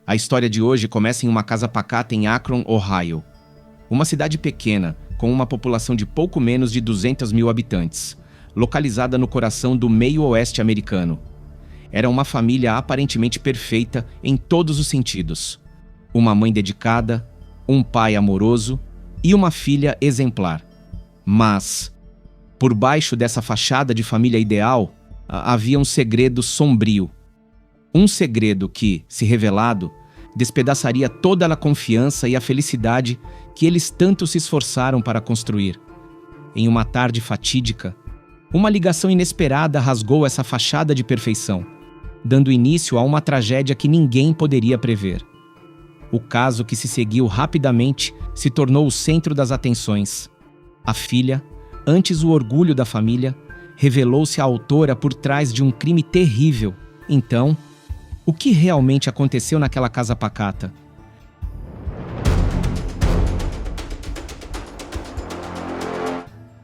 A história de hoje começa em uma casa pacata em Akron, Ohio. Uma cidade pequena, com uma população de pouco menos de 200 mil habitantes, localizada no coração do meio-oeste americano. Era uma família aparentemente perfeita em todos os sentidos. Uma mãe dedicada, um pai amoroso e uma filha exemplar. Mas, por baixo dessa fachada de família ideal, havia um segredo sombrio. Um segredo que, se revelado, despedaçaria toda a confiança e a felicidade que eles tanto se esforçaram para construir. Em uma tarde fatídica, uma ligação inesperada rasgou essa fachada de perfeição, dando início a uma tragédia que ninguém poderia prever. O caso que se seguiu rapidamente se tornou o centro das atenções. A filha, antes o orgulho da família, revelou-se a autora por trás de um crime terrível. Então, o que realmente aconteceu naquela casa pacata?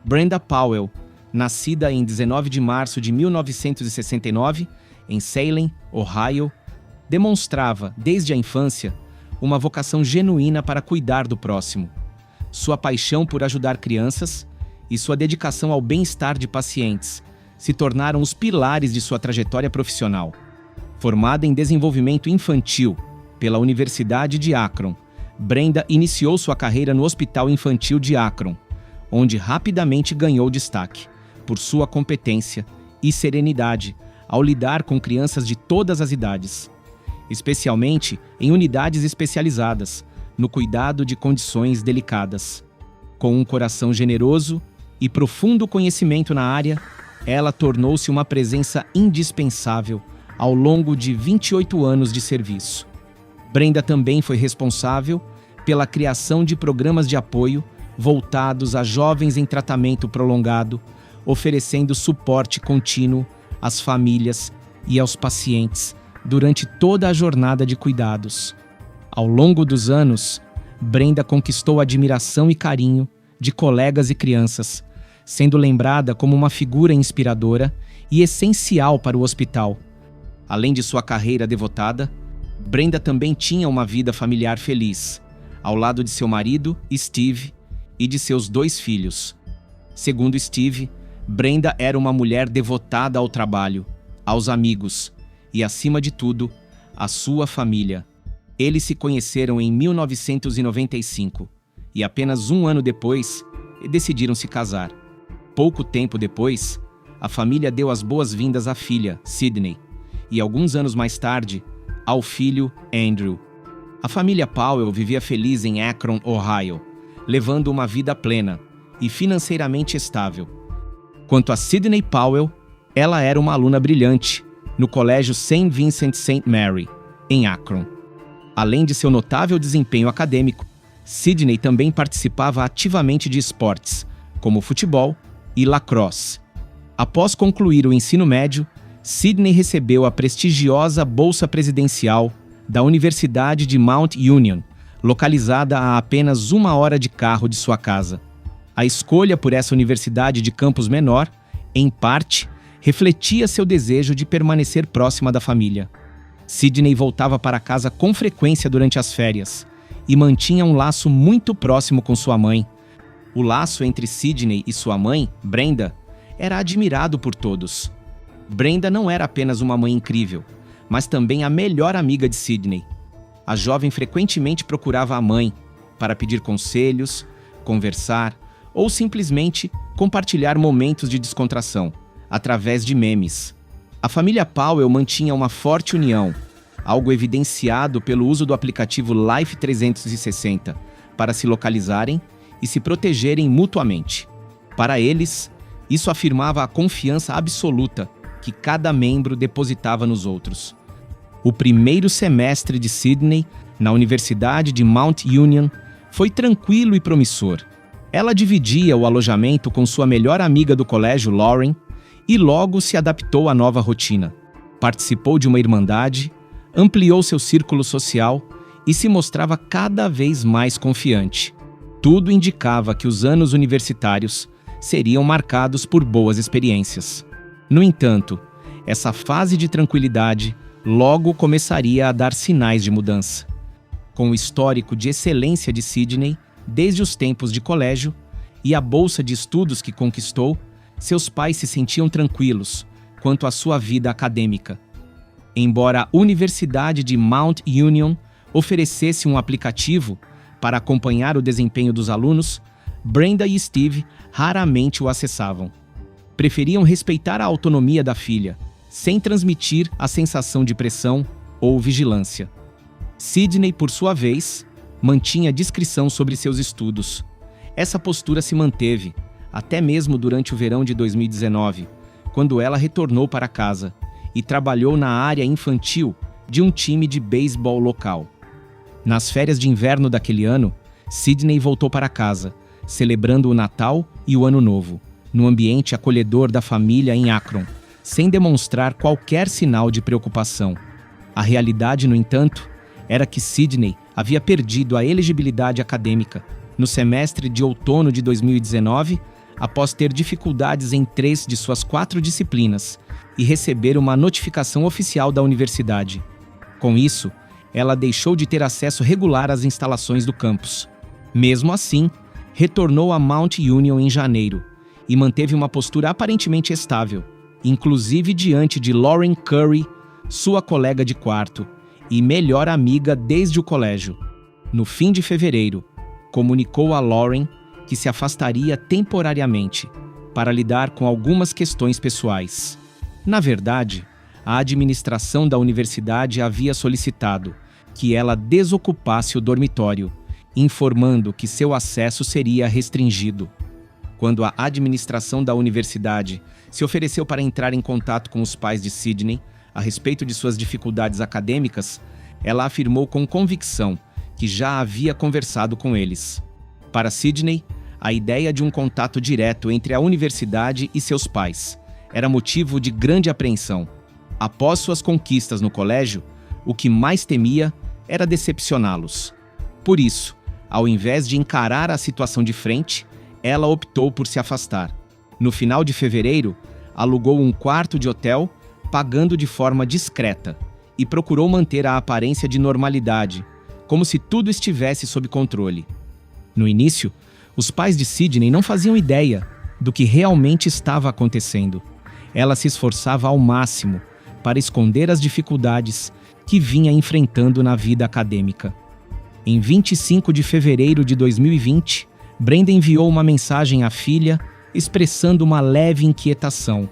Brenda Powell, nascida em 19 de março de 1969, em Salem, Ohio, demonstrava, desde a infância, uma vocação genuína para cuidar do próximo. Sua paixão por ajudar crianças e sua dedicação ao bem-estar de pacientes se tornaram os pilares de sua trajetória profissional. Formada em desenvolvimento infantil pela Universidade de Akron, Brenda iniciou sua carreira no Hospital Infantil de Akron, onde rapidamente ganhou destaque por sua competência e serenidade ao lidar com crianças de todas as idades, especialmente em unidades especializadas no cuidado de condições delicadas. Com um coração generoso e profundo conhecimento na área, ela tornou-se uma presença indispensável ao longo de 28 anos de serviço. Brenda também foi responsável pela criação de programas de apoio voltados a jovens em tratamento prolongado, oferecendo suporte contínuo às famílias e aos pacientes durante toda a jornada de cuidados. Ao longo dos anos, Brenda conquistou a admiração e carinho de colegas e crianças, sendo lembrada como uma figura inspiradora e essencial para o hospital. Além de sua carreira devotada, Brenda também tinha uma vida familiar feliz, ao lado de seu marido, Steve, e de seus 2 filhos. Segundo Steve, Brenda era uma mulher devotada ao trabalho, aos amigos e, acima de tudo, à sua família. Eles se conheceram em 1995 e apenas um ano depois decidiram se casar. Pouco tempo depois, a família deu as boas-vindas à filha, Sydney, e alguns anos mais tarde, ao filho, Andrew. A família Powell vivia feliz em Akron, Ohio, levando uma vida plena e financeiramente estável. Quanto a Sydney Powell, ela era uma aluna brilhante no colégio St. Vincent St. Mary, em Akron. Além de seu notável desempenho acadêmico, Sydney também participava ativamente de esportes, como futebol e lacrosse. Após concluir o ensino médio, Sydney recebeu a prestigiosa Bolsa Presidencial da Universidade de Mount Union, localizada a apenas 1 hora de carro de sua casa. A escolha por essa universidade de campus menor, em parte, refletia seu desejo de permanecer próxima da família. Sydney voltava para casa com frequência durante as férias e mantinha um laço muito próximo com sua mãe. O laço entre Sydney e sua mãe, Brenda, era admirado por todos. Brenda não era apenas uma mãe incrível, mas também a melhor amiga de Sydney. A jovem frequentemente procurava a mãe para pedir conselhos, conversar ou simplesmente compartilhar momentos de descontração, através de memes. A família Powell mantinha uma forte união, algo evidenciado pelo uso do aplicativo Life 360 para se localizarem e se protegerem mutuamente. Para eles, isso afirmava a confiança absoluta que cada membro depositava nos outros. O primeiro semestre de Sydney, na Universidade de Mount Union, foi tranquilo e promissor. Ela dividia o alojamento com sua melhor amiga do colégio, Lauren, e logo se adaptou à nova rotina. Participou de uma irmandade, ampliou seu círculo social e se mostrava cada vez mais confiante. Tudo indicava que os anos universitários seriam marcados por boas experiências. No entanto, essa fase de tranquilidade logo começaria a dar sinais de mudança. Com o histórico de excelência de Sidney, desde os tempos de colégio, e a bolsa de estudos que conquistou, seus pais se sentiam tranquilos quanto à sua vida acadêmica. Embora a Universidade de Mount Union oferecesse um aplicativo para acompanhar o desempenho dos alunos, Brenda e Steve raramente o acessavam. Preferiam respeitar a autonomia da filha, sem transmitir a sensação de pressão ou vigilância. Sidney, por sua vez, mantinha discrição sobre seus estudos. Essa postura se manteve, até mesmo durante o verão de 2019, quando ela retornou para casa e trabalhou na área infantil de um time de beisebol local. Nas férias de inverno daquele ano, Sidney voltou para casa, celebrando o Natal e o Ano Novo, no ambiente acolhedor da família em Akron, sem demonstrar qualquer sinal de preocupação. A realidade, no entanto, era que Sidney havia perdido a elegibilidade acadêmica no semestre de outono de 2019, após ter dificuldades em 3 de suas 4 disciplinas e receber uma notificação oficial da universidade. Com isso, ela deixou de ter acesso regular às instalações do campus. Mesmo assim, retornou a Mount Union em janeiro e manteve uma postura aparentemente estável, inclusive diante de Lauren Curry, sua colega de quarto e melhor amiga desde o colégio. No fim de fevereiro, comunicou a Lauren que se afastaria temporariamente para lidar com algumas questões pessoais. Na verdade, a administração da universidade havia solicitado que ela desocupasse o dormitório, informando que seu acesso seria restringido. Quando a administração da universidade se ofereceu para entrar em contato com os pais de Sidney a respeito de suas dificuldades acadêmicas, ela afirmou com convicção que já havia conversado com eles. Para Sidney, a ideia de um contato direto entre a universidade e seus pais era motivo de grande apreensão. Após suas conquistas no colégio, o que mais temia era decepcioná-los. Por isso, ao invés de encarar a situação de frente, ela optou por se afastar. No final de fevereiro, alugou um quarto de hotel, pagando de forma discreta, e procurou manter a aparência de normalidade, como se tudo estivesse sob controle. No início, os pais de Sidney não faziam ideia do que realmente estava acontecendo. Ela se esforçava ao máximo para esconder as dificuldades que vinha enfrentando na vida acadêmica. Em 25 de fevereiro de 2020, Brenda enviou uma mensagem à filha expressando uma leve inquietação.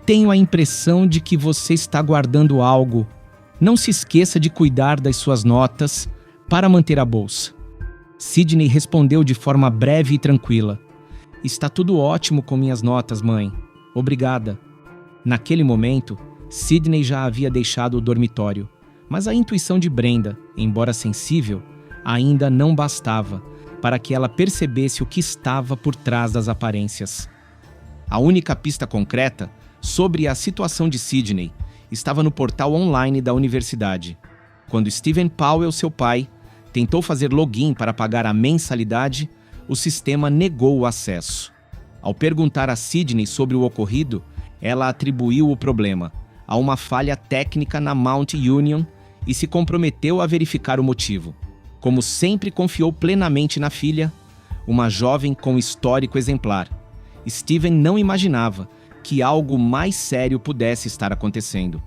"Tenho a impressão de que você está guardando algo. Não se esqueça de cuidar das suas notas para manter a bolsa." Sidney respondeu de forma breve e tranquila. "Está tudo ótimo com minhas notas, mãe. Obrigada." Naquele momento, Sidney já havia deixado o dormitório, mas a intuição de Brenda, embora sensível, ainda não bastava para que ela percebesse o que estava por trás das aparências. A única pista concreta sobre a situação de Sidney estava no portal online da universidade. Quando Steven Powell, seu pai, tentou fazer login para pagar a mensalidade, o sistema negou o acesso. Ao perguntar a Sidney sobre o ocorrido, ela atribuiu o problema a uma falha técnica na Mount Union e se comprometeu a verificar o motivo. Como sempre confiou plenamente na filha, uma jovem com histórico exemplar, Steven não imaginava que algo mais sério pudesse estar acontecendo.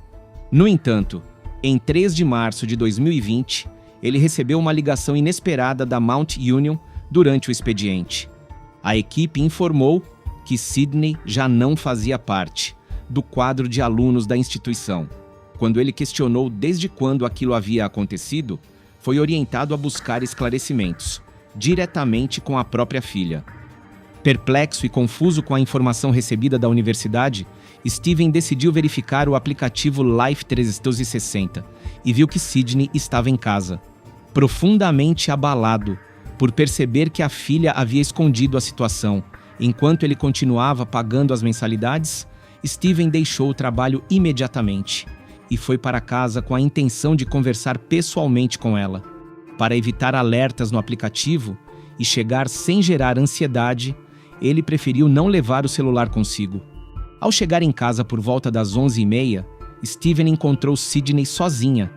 No entanto, em 3 de março de 2020, ele recebeu uma ligação inesperada da Mount Union durante o expediente. A equipe informou que Sidney já não fazia parte do quadro de alunos da instituição. Quando ele questionou desde quando aquilo havia acontecido, foi orientado a buscar esclarecimentos, diretamente com a própria filha. Perplexo e confuso com a informação recebida da universidade, Steven decidiu verificar o aplicativo Life 360 e viu que Sidney estava em casa. Profundamente abalado por perceber que a filha havia escondido a situação, enquanto ele continuava pagando as mensalidades, Steven deixou o trabalho imediatamente e foi para casa com a intenção de conversar pessoalmente com ela. Para evitar alertas no aplicativo e chegar sem gerar ansiedade, ele preferiu não levar o celular consigo. Ao chegar em casa por volta das 11h30, Steven encontrou Sydney sozinha.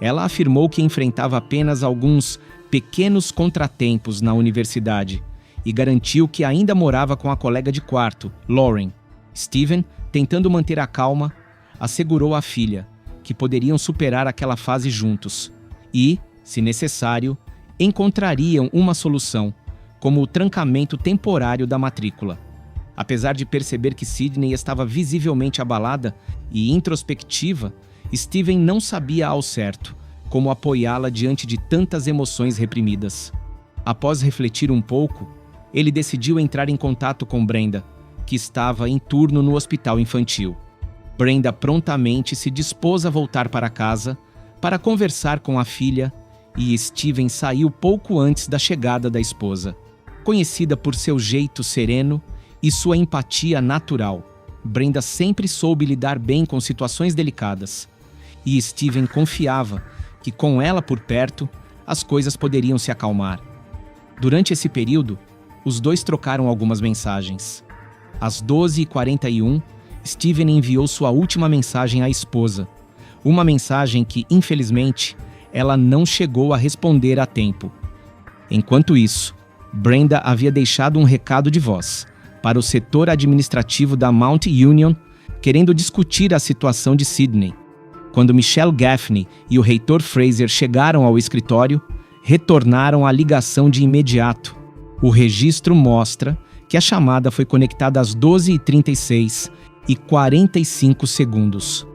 Ela afirmou que enfrentava apenas alguns pequenos contratempos na universidade e garantiu que ainda morava com a colega de quarto, Lauren. Steven, tentando manter a calma, assegurou à filha que poderiam superar aquela fase juntos e, se necessário, encontrariam uma solução, como o trancamento temporário da matrícula. Apesar de perceber que Sydney estava visivelmente abalada e introspectiva, Steven não sabia ao certo como apoiá-la diante de tantas emoções reprimidas. Após refletir um pouco, ele decidiu entrar em contato com Brenda, que estava em turno no hospital infantil. Brenda prontamente se dispôs a voltar para casa para conversar com a filha e Steven saiu pouco antes da chegada da esposa. Conhecida por seu jeito sereno e sua empatia natural, Brenda sempre soube lidar bem com situações delicadas. E Steven confiava que, com ela por perto, as coisas poderiam se acalmar. Durante esse período, os dois trocaram algumas mensagens. Às 12h41, Steven enviou sua última mensagem à esposa. Uma mensagem que, infelizmente, ela não chegou a responder a tempo. Enquanto isso, Brenda havia deixado um recado de voz para o setor administrativo da Mount Union, querendo discutir a situação de Sydney. Quando Michelle Gaffney e o reitor Fraser chegaram ao escritório, retornaram a ligação de imediato. O registro mostra que a chamada foi conectada às 12h36 e 45 segundos.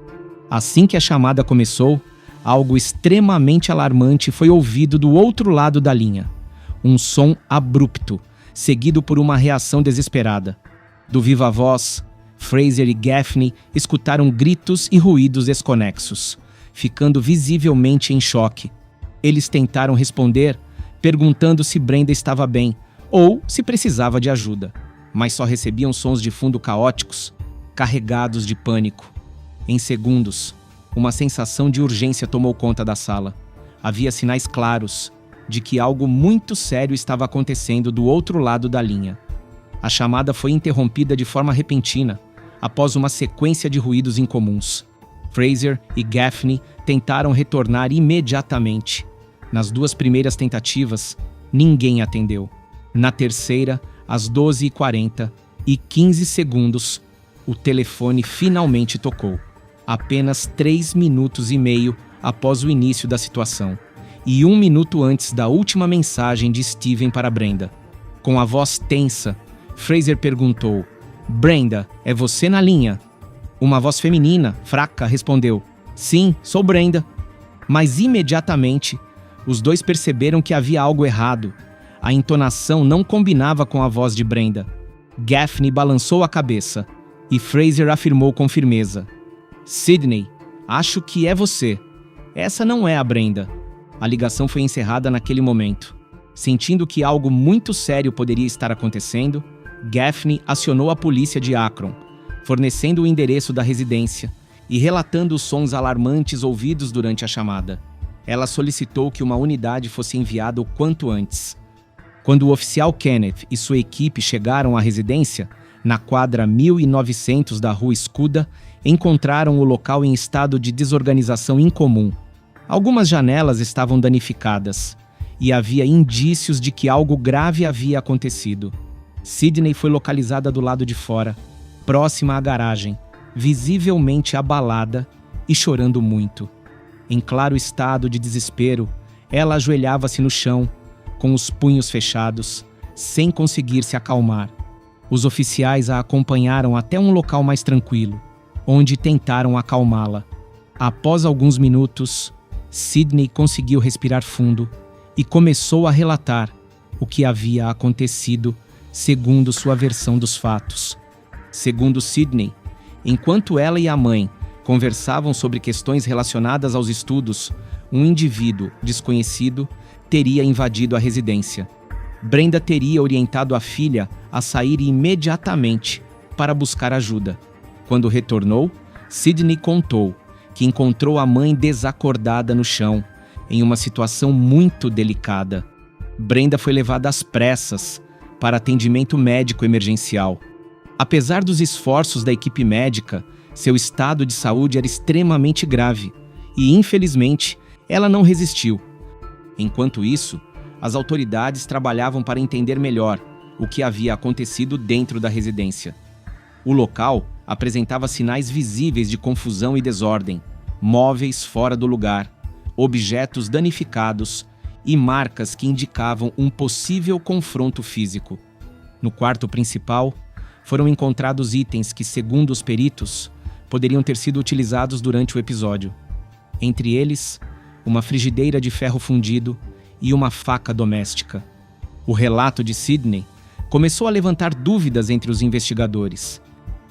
Assim que a chamada começou, algo extremamente alarmante foi ouvido do outro lado da linha. Um som abrupto, seguido por uma reação desesperada. Do viva voz, Fraser e Gaffney escutaram gritos e ruídos desconexos, ficando visivelmente em choque. Eles tentaram responder, perguntando se Brenda estava bem ou se precisava de ajuda, mas só recebiam sons de fundo caóticos, carregados de pânico. Em segundos, uma sensação de urgência tomou conta da sala. Havia sinais claros de que algo muito sério estava acontecendo do outro lado da linha. A chamada foi interrompida de forma repentina, após uma sequência de ruídos incomuns. Fraser e Gaffney tentaram retornar imediatamente. Nas duas primeiras tentativas, ninguém atendeu. Na terceira, às 12h40 e 15 segundos, o telefone finalmente tocou. Apenas 3 minutos e meio após o início da situação, e 1 minuto antes da última mensagem de Steven para Brenda. Com a voz tensa, Fraser perguntou: "Brenda, é você na linha?" Uma voz feminina, fraca, respondeu: "Sim, sou Brenda." Mas imediatamente, os dois perceberam que havia algo errado. A entonação não combinava com a voz de Brenda. Gaffney balançou a cabeça e Fraser afirmou com firmeza: "Sydney, acho que é você. Essa não é a Brenda." A ligação foi encerrada naquele momento. Sentindo que algo muito sério poderia estar acontecendo, Gaffney acionou a polícia de Akron, fornecendo o endereço da residência e relatando os sons alarmantes ouvidos durante a chamada. Ela solicitou que uma unidade fosse enviada o quanto antes. Quando o oficial Kenneth e sua equipe chegaram à residência, na quadra 1900 da Rua Escuda, encontraram o local em estado de desorganização incomum. Algumas janelas estavam danificadas e havia indícios de que algo grave havia acontecido. Sydney foi localizada do lado de fora, próxima à garagem, visivelmente abalada e chorando muito. Em claro estado de desespero, ela ajoelhava-se no chão, com os punhos fechados, sem conseguir se acalmar. Os oficiais a acompanharam até um local mais tranquilo, onde tentaram acalmá-la. Após alguns minutos, Sydney conseguiu respirar fundo e começou a relatar o que havia acontecido segundo sua versão dos fatos. Segundo Sydney, enquanto ela e a mãe conversavam sobre questões relacionadas aos estudos, um indivíduo desconhecido teria invadido a residência. Brenda teria orientado a filha a sair imediatamente para buscar ajuda. Quando retornou, Sydney contou que encontrou a mãe desacordada no chão, em uma situação muito delicada. Brenda foi levada às pressas para atendimento médico emergencial. Apesar dos esforços da equipe médica, Seu estado de saúde era extremamente grave e, infelizmente, ela não resistiu. Enquanto isso, as autoridades trabalhavam para entender melhor o que havia acontecido dentro da residência. O local apresentava sinais visíveis de confusão e desordem, móveis fora do lugar, objetos danificados e marcas que indicavam um possível confronto físico. No quarto principal, foram encontrados itens que, segundo os peritos, poderiam ter sido utilizados durante o episódio. Entre eles, uma frigideira de ferro fundido e uma faca doméstica. O relato de Sidney começou a levantar dúvidas entre os investigadores.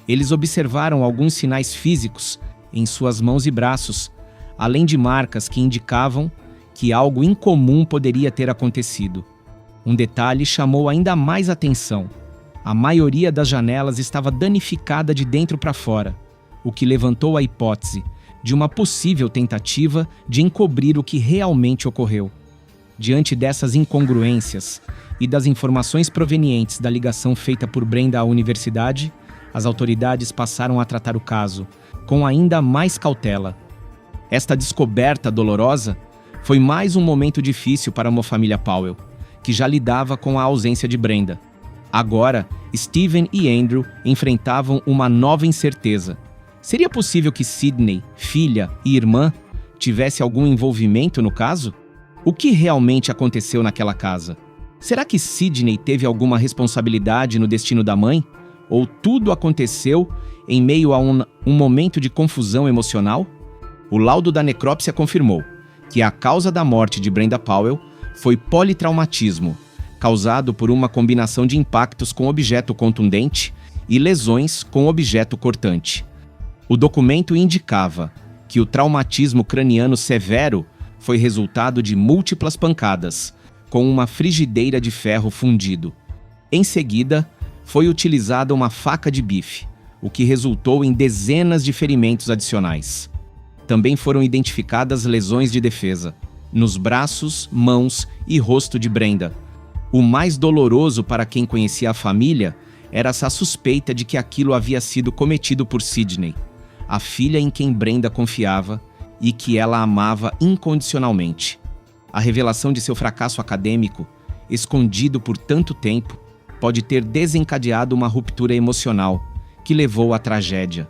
Eles observaram alguns sinais físicos em suas mãos e braços, além de marcas que indicavam que algo incomum poderia ter acontecido. Um detalhe chamou ainda mais atenção. A maioria das janelas estava danificada de dentro para fora, o que levantou a hipótese de uma possível tentativa de encobrir o que realmente ocorreu. Diante dessas incongruências e das informações provenientes da ligação feita por Brenda à universidade, as autoridades passaram a tratar o caso com ainda mais cautela. Esta descoberta dolorosa foi mais um momento difícil para uma família Powell, que já lidava com a ausência de Brenda. Agora, Steven e Andrew enfrentavam uma nova incerteza. Seria possível que Sidney, filha e irmã, tivesse algum envolvimento no caso? O que realmente aconteceu naquela casa? Será que Sidney teve alguma responsabilidade no destino da mãe? Ou tudo aconteceu em meio a um momento de confusão emocional? O laudo da necrópsia confirmou que a causa da morte de Brenda Powell foi politraumatismo, causado por uma combinação de impactos com objeto contundente e lesões com objeto cortante. O documento indicava que o traumatismo craniano severo foi resultado de múltiplas pancadas, com uma frigideira de ferro fundido. Em seguida, foi utilizada uma faca de bife, o que resultou em dezenas de ferimentos adicionais. Também foram identificadas lesões de defesa, nos braços, mãos e rosto de Brenda. O mais doloroso para quem conhecia a família era essa suspeita de que aquilo havia sido cometido por Sidney, a filha em quem Brenda confiava e que ela amava incondicionalmente. A revelação de seu fracasso acadêmico, escondido por tanto tempo, pode ter desencadeado uma ruptura emocional que levou à tragédia.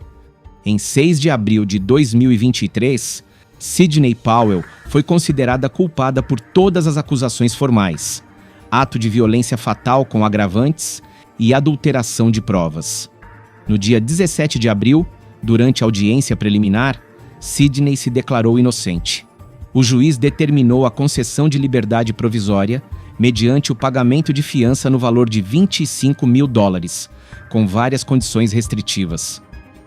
Em 6 de abril de 2023, Sidney Powell foi considerada culpada por todas as acusações formais, ato de violência fatal com agravantes e adulteração de provas. No dia 17 de abril, durante a audiência preliminar, Sidney se declarou inocente. O juiz determinou a concessão de liberdade provisória mediante o pagamento de fiança no valor de $25 mil, com várias condições restritivas.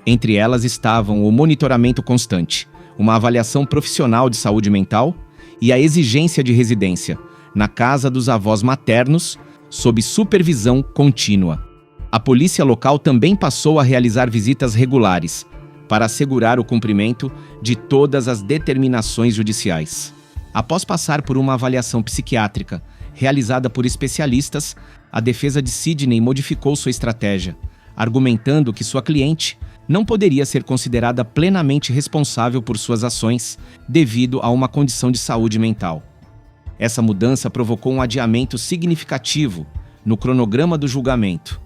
Entre elas estavam o monitoramento constante, uma avaliação profissional de saúde mental e a exigência de residência na casa dos avós maternos, sob supervisão contínua. A polícia local também passou a realizar visitas regulares para assegurar o cumprimento de todas as determinações judiciais. Após passar por uma avaliação psiquiátrica realizada por especialistas, a defesa de Sidney modificou sua estratégia, argumentando que sua cliente não poderia ser considerada plenamente responsável por suas ações devido a uma condição de saúde mental. Essa mudança provocou um adiamento significativo no cronograma do julgamento.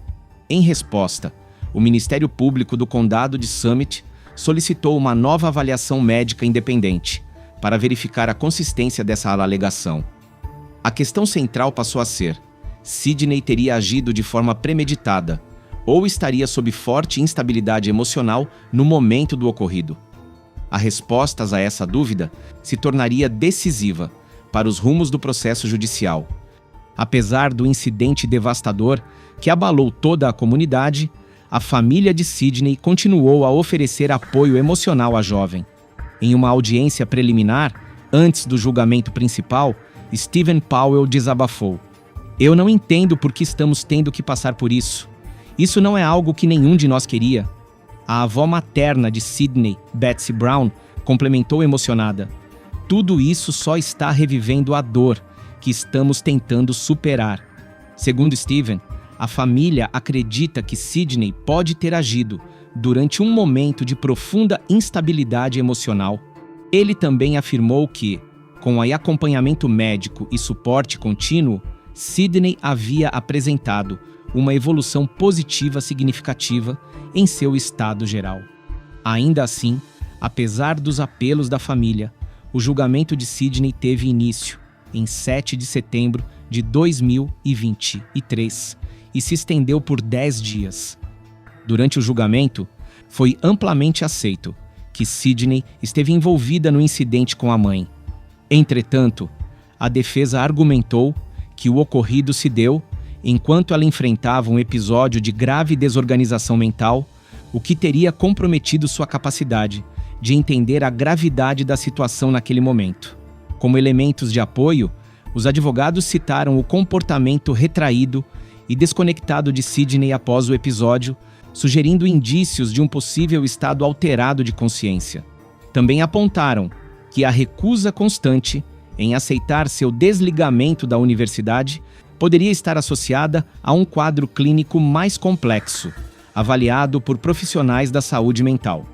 Em resposta, o Ministério Público do Condado de Summit solicitou uma nova avaliação médica independente para verificar a consistência dessa alegação. A questão central passou a ser: Sidney teria agido de forma premeditada ou estaria sob forte instabilidade emocional no momento do ocorrido? A resposta a essa dúvida se tornaria decisiva para os rumos do processo judicial. Apesar do incidente devastador que abalou toda a comunidade, a família de Sidney continuou a oferecer apoio emocional à jovem. Em uma audiência preliminar, antes do julgamento principal, Steven Powell desabafou: "Eu não entendo por que estamos tendo que passar por isso. Isso não é algo que nenhum de nós queria." A avó materna de Sidney, Betsy Brown, complementou emocionada: "Tudo isso só está revivendo a dor que estamos tentando superar." Segundo Steven, a família acredita que Sidney pode ter agido durante um momento de profunda instabilidade emocional. Ele também afirmou que, com acompanhamento médico e suporte contínuo, Sidney havia apresentado uma evolução positiva significativa em seu estado geral. Ainda assim, apesar dos apelos da família, o julgamento de Sidney teve início em 7 de setembro de 2023 e se estendeu por 10 dias. Durante o julgamento, foi amplamente aceito que Sidney esteve envolvida no incidente com a mãe. Entretanto, a defesa argumentou que o ocorrido se deu enquanto ela enfrentava um episódio de grave desorganização mental, o que teria comprometido sua capacidade de entender a gravidade da situação naquele momento. Como elementos de apoio, os advogados citaram o comportamento retraído e desconectado de Sidney após o episódio, sugerindo indícios de um possível estado alterado de consciência. Também apontaram que a recusa constante em aceitar seu desligamento da universidade poderia estar associada a um quadro clínico mais complexo, avaliado por profissionais da saúde mental.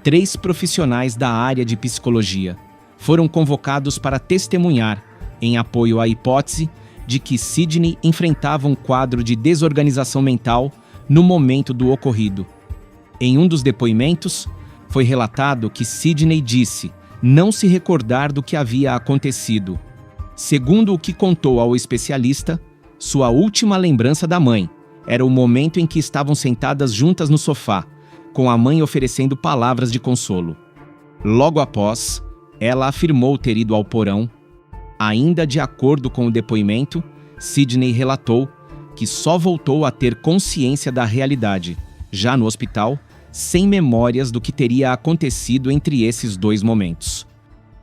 3 profissionais da área de psicologia foram convocados para testemunhar em apoio à hipótese de que Sidney enfrentava um quadro de desorganização mental no momento do ocorrido. Em um dos depoimentos, foi relatado que Sidney disse não se recordar do que havia acontecido. Segundo o que contou ao especialista, sua última lembrança da mãe era o momento em que estavam sentadas juntas no sofá, com a mãe oferecendo palavras de consolo. Logo após, ela afirmou ter ido ao porão. Ainda de acordo com o depoimento, Sidney relatou que só voltou a ter consciência da realidade, já no hospital, sem memórias do que teria acontecido entre esses 2 momentos.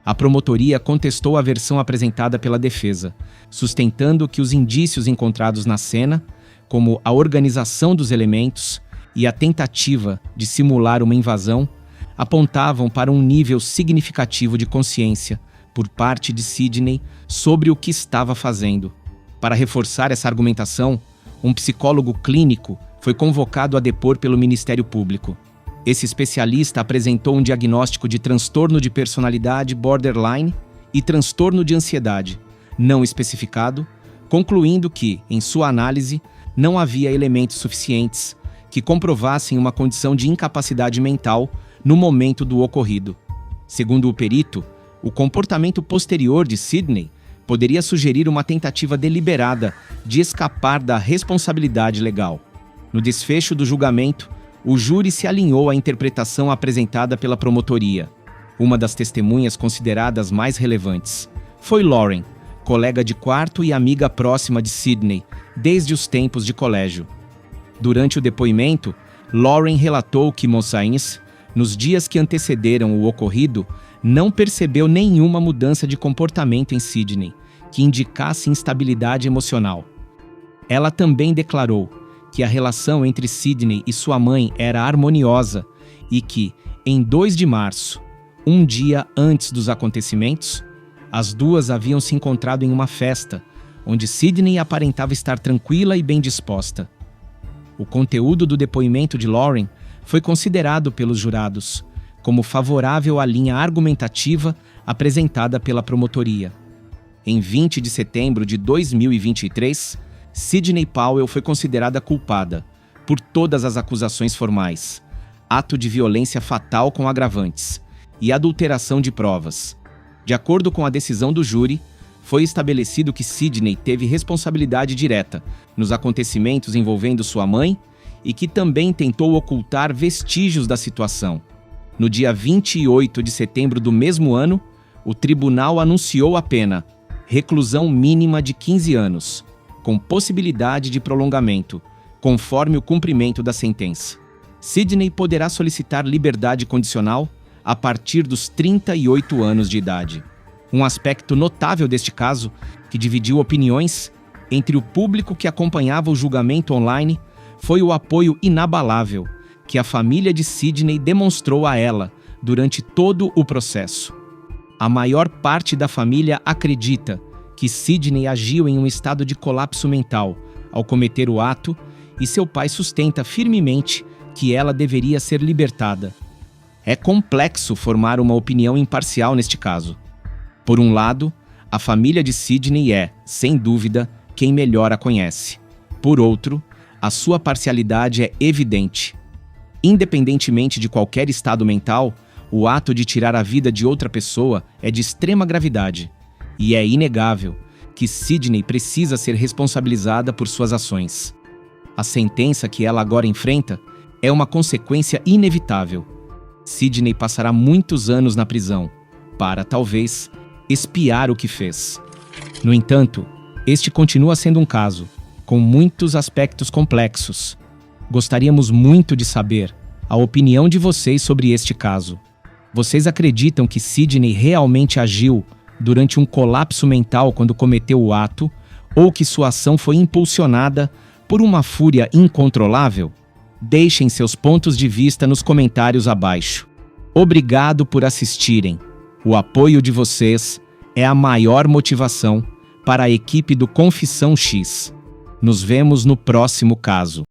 A promotoria contestou a versão apresentada pela defesa, sustentando que os indícios encontrados na cena, como a organização dos elementos e a tentativa de simular uma invasão, apontavam para um nível significativo de consciência por parte de Sidney sobre o que estava fazendo. Para reforçar essa argumentação, um psicólogo clínico foi convocado a depor pelo Ministério Público. Esse especialista apresentou um diagnóstico de transtorno de personalidade borderline e transtorno de ansiedade, não especificado, concluindo que, em sua análise, não havia elementos suficientes que comprovassem uma condição de incapacidade mental no momento do ocorrido. Segundo o perito, o comportamento posterior de Sidney poderia sugerir uma tentativa deliberada de escapar da responsabilidade legal. No desfecho do julgamento, o júri se alinhou à interpretação apresentada pela promotoria. Uma das testemunhas consideradas mais relevantes foi Lauren, colega de quarto e amiga próxima de Sidney desde os tempos de colégio. Durante o depoimento, Lauren relatou que Mosains, nos dias que antecederam o ocorrido, não percebeu nenhuma mudança de comportamento em Sidney que indicasse instabilidade emocional. Ela também declarou que a relação entre Sidney e sua mãe era harmoniosa e que, em 2 de março, um dia antes dos acontecimentos, as duas haviam se encontrado em uma festa, onde Sidney aparentava estar tranquila e bem disposta. O conteúdo do depoimento de Lauren foi considerado pelos jurados como favorável à linha argumentativa apresentada pela promotoria. Em 20 de setembro de 2023, Sidney Powell foi considerada culpada por todas as acusações formais, ato de violência fatal com agravantes e adulteração de provas. De acordo com a decisão do júri, foi estabelecido que Sidney teve responsabilidade direta nos acontecimentos envolvendo sua mãe e que também tentou ocultar vestígios da situação. No dia 28 de setembro do mesmo ano, o tribunal anunciou a pena, reclusão mínima de 15 anos, com possibilidade de prolongamento, conforme o cumprimento da sentença. Sidney poderá solicitar liberdade condicional a partir dos 38 anos de idade. Um aspecto notável deste caso, que dividiu opiniões entre o público que acompanhava o julgamento online, foi o apoio inabalável que a família de Sidney demonstrou a ela durante todo o processo. A maior parte da família acredita que Sidney agiu em um estado de colapso mental ao cometer o ato e seu pai sustenta firmemente que ela deveria ser libertada. É complexo formar uma opinião imparcial neste caso. Por um lado, a família de Sidney é, sem dúvida, quem melhor a conhece. Por outro, a sua parcialidade é evidente. Independentemente de qualquer estado mental, o ato de tirar a vida de outra pessoa é de extrema gravidade. E é inegável que Sidney precisa ser responsabilizada por suas ações. A sentença que ela agora enfrenta é uma consequência inevitável. Sidney passará muitos anos na prisão para, talvez, expiar o que fez. No entanto, este continua sendo um caso, com muitos aspectos complexos. Gostaríamos muito de saber a opinião de vocês sobre este caso. Vocês acreditam que Sidney realmente agiu durante um colapso mental quando cometeu o ato, ou que sua ação foi impulsionada por uma fúria incontrolável? Deixem seus pontos de vista nos comentários abaixo. Obrigado por assistirem. O apoio de vocês é a maior motivação para a equipe do Confissão X. Nos vemos no próximo caso.